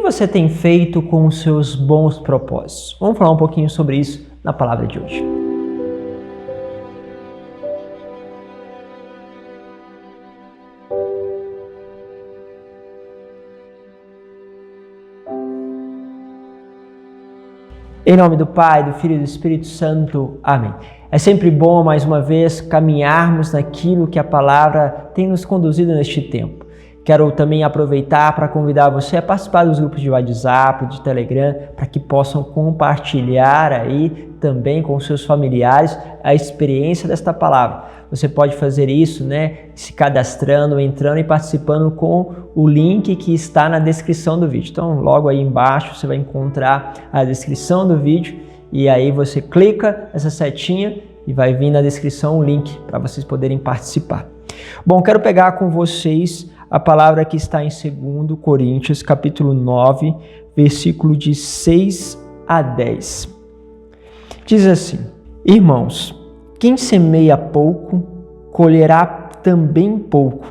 você tem feito com os seus bons propósitos? Vamos falar um pouquinho sobre isso na palavra de hoje. Em nome do Pai, do Filho e do Espírito Santo. Amém. É sempre bom, mais uma vez, caminharmos naquilo que a palavra tem nos conduzido neste tempo. Quero também aproveitar para convidar você a participar dos grupos de WhatsApp, de Telegram, para que possam compartilhar aí também com seus familiares a experiência desta palavra. Você pode fazer isso, se cadastrando, entrando e participando com o link que está na descrição do vídeo. Então, logo aí embaixo você vai encontrar a descrição do vídeo e aí você clica essa setinha e vai vir na descrição o link para vocês poderem participar. Bom, quero pegar com vocês a palavra que está em 2 Coríntios, capítulo 9, versículo de 6 a 10. Diz assim: Irmãos, quem semeia pouco, colherá também pouco,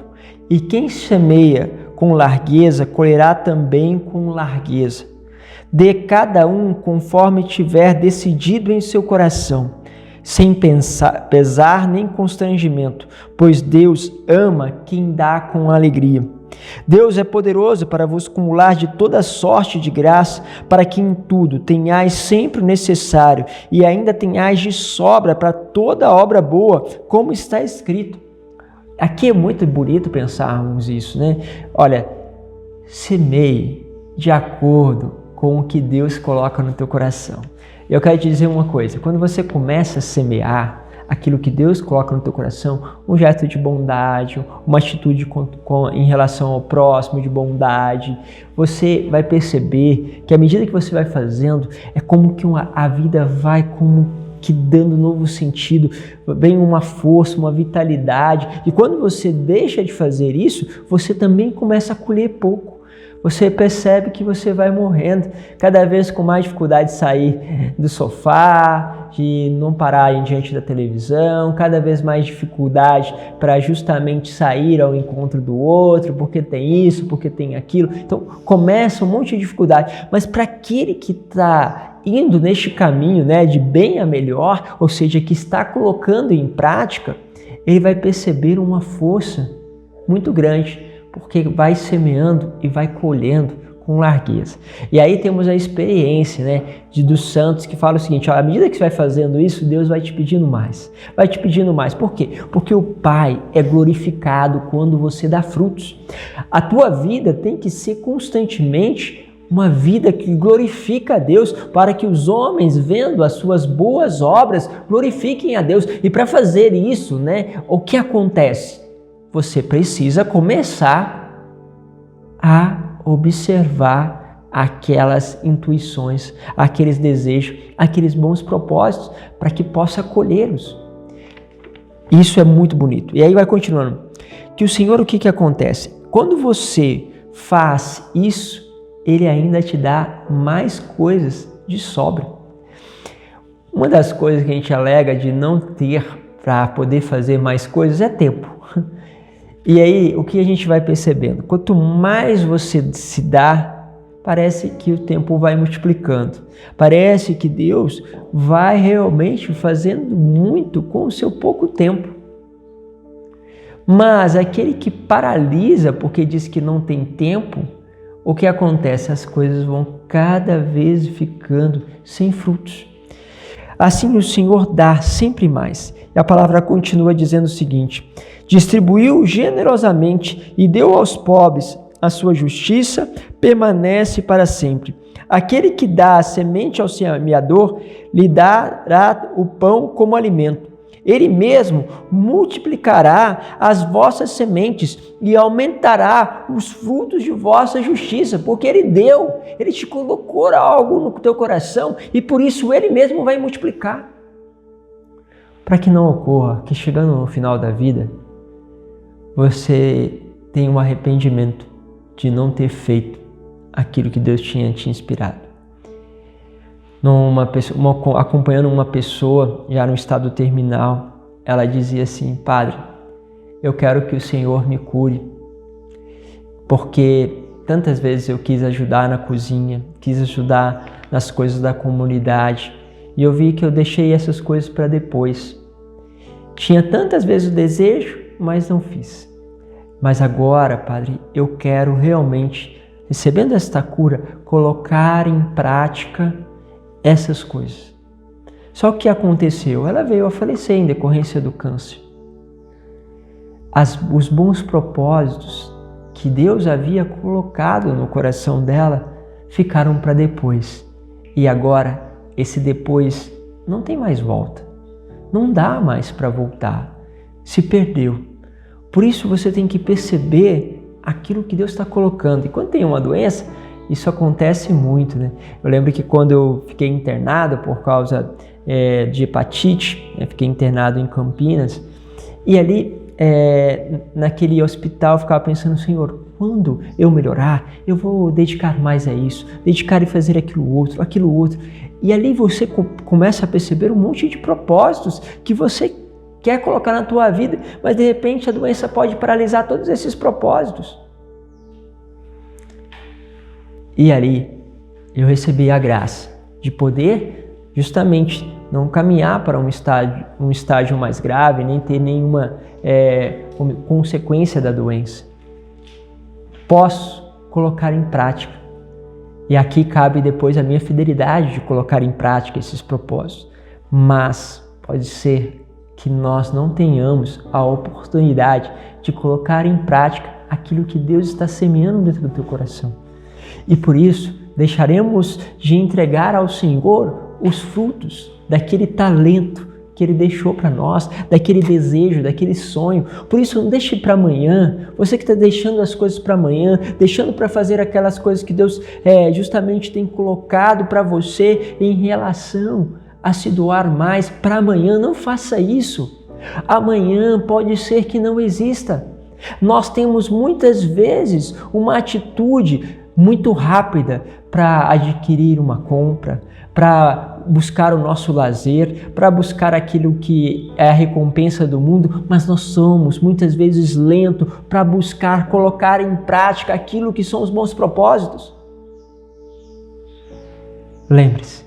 e quem semeia com largueza, colherá também com largueza. Dê cada um conforme tiver decidido em seu coração, sem pesar nem constrangimento, pois Deus ama quem dá com alegria. Deus é poderoso para vos acumular de toda sorte de graça, para que em tudo tenhais sempre o necessário e ainda tenhais de sobra para toda obra boa, como está escrito. Aqui é muito bonito pensarmos isso, Olha, semeie de acordo com o que Deus coloca no teu coração. Eu quero te dizer uma coisa, quando você começa a semear aquilo que Deus coloca no teu coração, um gesto de bondade, uma atitude em relação ao próximo, de bondade, você vai perceber que à medida que você vai fazendo, é como que a vida vai como que dando novo sentido, vem uma força, uma vitalidade, e quando você deixa de fazer isso, você também começa a colher pouco. Você percebe que você vai morrendo, cada vez com mais dificuldade de sair do sofá, de não parar em diante da televisão, cada vez mais dificuldade para justamente sair ao encontro do outro, porque tem isso, porque tem aquilo. Então começa um monte de dificuldade, mas para aquele que está indo neste caminho de bem a melhor, ou seja, que está colocando em prática, ele vai perceber uma força muito grande, porque vai semeando e vai colhendo com largueza. E aí temos a experiência dos santos que fala o seguinte: à medida que você vai fazendo isso, Deus vai te pedindo mais. Vai te pedindo mais. Por quê? Porque o Pai é glorificado quando você dá frutos. A tua vida tem que ser constantemente uma vida que glorifica a Deus, para que os homens, vendo as suas boas obras, glorifiquem a Deus. E para fazer isso, o que acontece? Você precisa começar a observar aquelas intuições, aqueles desejos, aqueles bons propósitos, para que possa colhê-los. Isso é muito bonito. E aí vai continuando. Que o Senhor, o que acontece? Quando você faz isso, Ele ainda te dá mais coisas de sobra. Uma das coisas que a gente alega de não ter para poder fazer mais coisas é tempo. E aí, o que a gente vai percebendo? Quanto mais você se dá, parece que o tempo vai multiplicando. Parece que Deus vai realmente fazendo muito com o seu pouco tempo. Mas aquele que paralisa porque diz que não tem tempo, o que acontece? As coisas vão cada vez ficando sem frutos. Assim o Senhor dá sempre mais. E a palavra continua dizendo o seguinte: distribuiu generosamente e deu aos pobres, a sua justiça permanece para sempre. Aquele que dá a semente ao semeador, lhe dará o pão como alimento. Ele mesmo multiplicará as vossas sementes e aumentará os frutos de vossa justiça, porque Ele te colocou algo no teu coração e por isso Ele mesmo vai multiplicar. Para que não ocorra que chegando no final da vida, você tenha um arrependimento de não ter feito aquilo que Deus tinha te inspirado. Acompanhando uma pessoa já no estado terminal, ela dizia assim: Padre, eu quero que o Senhor me cure, porque tantas vezes eu quis ajudar na cozinha, quis ajudar nas coisas da comunidade, e eu vi que eu deixei essas coisas para depois. Tinha tantas vezes o desejo, mas não fiz. Mas agora, Padre, eu quero realmente, recebendo esta cura, colocar em prática essas coisas. Só que o que aconteceu? Ela veio a falecer em decorrência do câncer. Os bons propósitos que Deus havia colocado no coração dela ficaram para depois. E agora, esse depois não tem mais volta. Não dá mais para voltar. Se perdeu. Por isso você tem que perceber aquilo que Deus está colocando. E quando tem uma doença, isso acontece muito, né? Eu lembro que quando eu fiquei internado por causa de hepatite, fiquei internado em Campinas, e ali naquele hospital eu ficava pensando, Senhor, quando eu melhorar, eu vou dedicar mais a isso, dedicar e fazer aquilo outro. E ali você começa a perceber um monte de propósitos que você quer colocar na tua vida, mas de repente a doença pode paralisar todos esses propósitos. E ali eu recebi a graça de poder justamente não caminhar para um estágio mais grave, nem ter nenhuma consequência da doença. Posso colocar em prática. E aqui cabe depois a minha fidelidade de colocar em prática esses propósitos. Mas pode ser que nós não tenhamos a oportunidade de colocar em prática aquilo que Deus está semeando dentro do teu coração. E por isso, deixaremos de entregar ao Senhor os frutos daquele talento que Ele deixou para nós, daquele desejo, daquele sonho. Por isso, não deixe para amanhã. Você que está deixando as coisas para amanhã, deixando para fazer aquelas coisas que Deus justamente tem colocado para você em relação a se doar mais para amanhã, não faça isso. Amanhã pode ser que não exista. Nós temos muitas vezes uma atitude muito rápida para adquirir uma compra, para buscar o nosso lazer, para buscar aquilo que é a recompensa do mundo, mas nós somos muitas vezes lentos para buscar colocar em prática aquilo que são os bons propósitos. Lembre-se,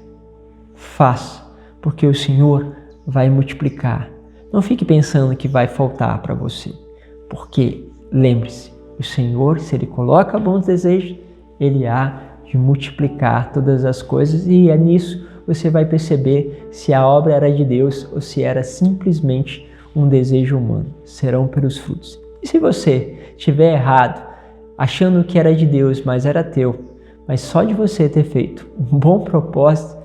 faça, porque o Senhor vai multiplicar. Não fique pensando que vai faltar para você, porque lembre-se, o Senhor, se Ele coloca bons desejos, Ele há de multiplicar todas as coisas, e é nisso você vai perceber se a obra era de Deus ou se era simplesmente um desejo humano. Serão pelos frutos. E se você estiver errado, achando que era de Deus, mas era teu, mas só de você ter feito um bom propósito,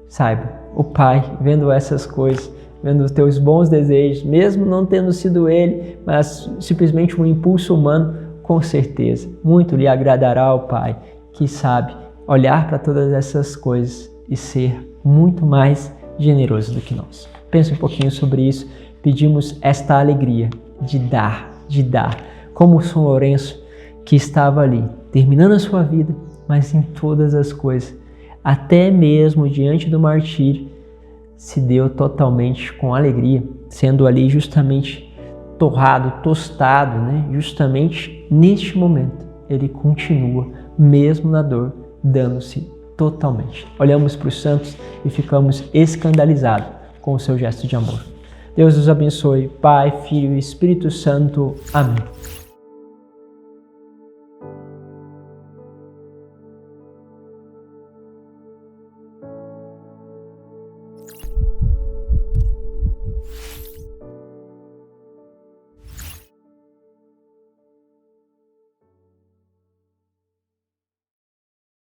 saiba, o Pai, vendo essas coisas, vendo os teus bons desejos, mesmo não tendo sido Ele, mas simplesmente um impulso humano, com certeza, muito lhe agradará ao Pai, que sabe olhar para todas essas coisas e ser muito mais generoso do que nós. Pensa um pouquinho sobre isso. Pedimos esta alegria de dar, como São Lourenço, que estava ali, terminando a sua vida, mas em todas as coisas, até mesmo diante do martírio, se deu totalmente com alegria, sendo ali justamente torrado, tostado, né? Justamente neste momento, ele continua, mesmo na dor, dando-se totalmente. Olhamos para os santos e ficamos escandalizados com o seu gesto de amor. Deus os abençoe, Pai, Filho e Espírito Santo. Amém.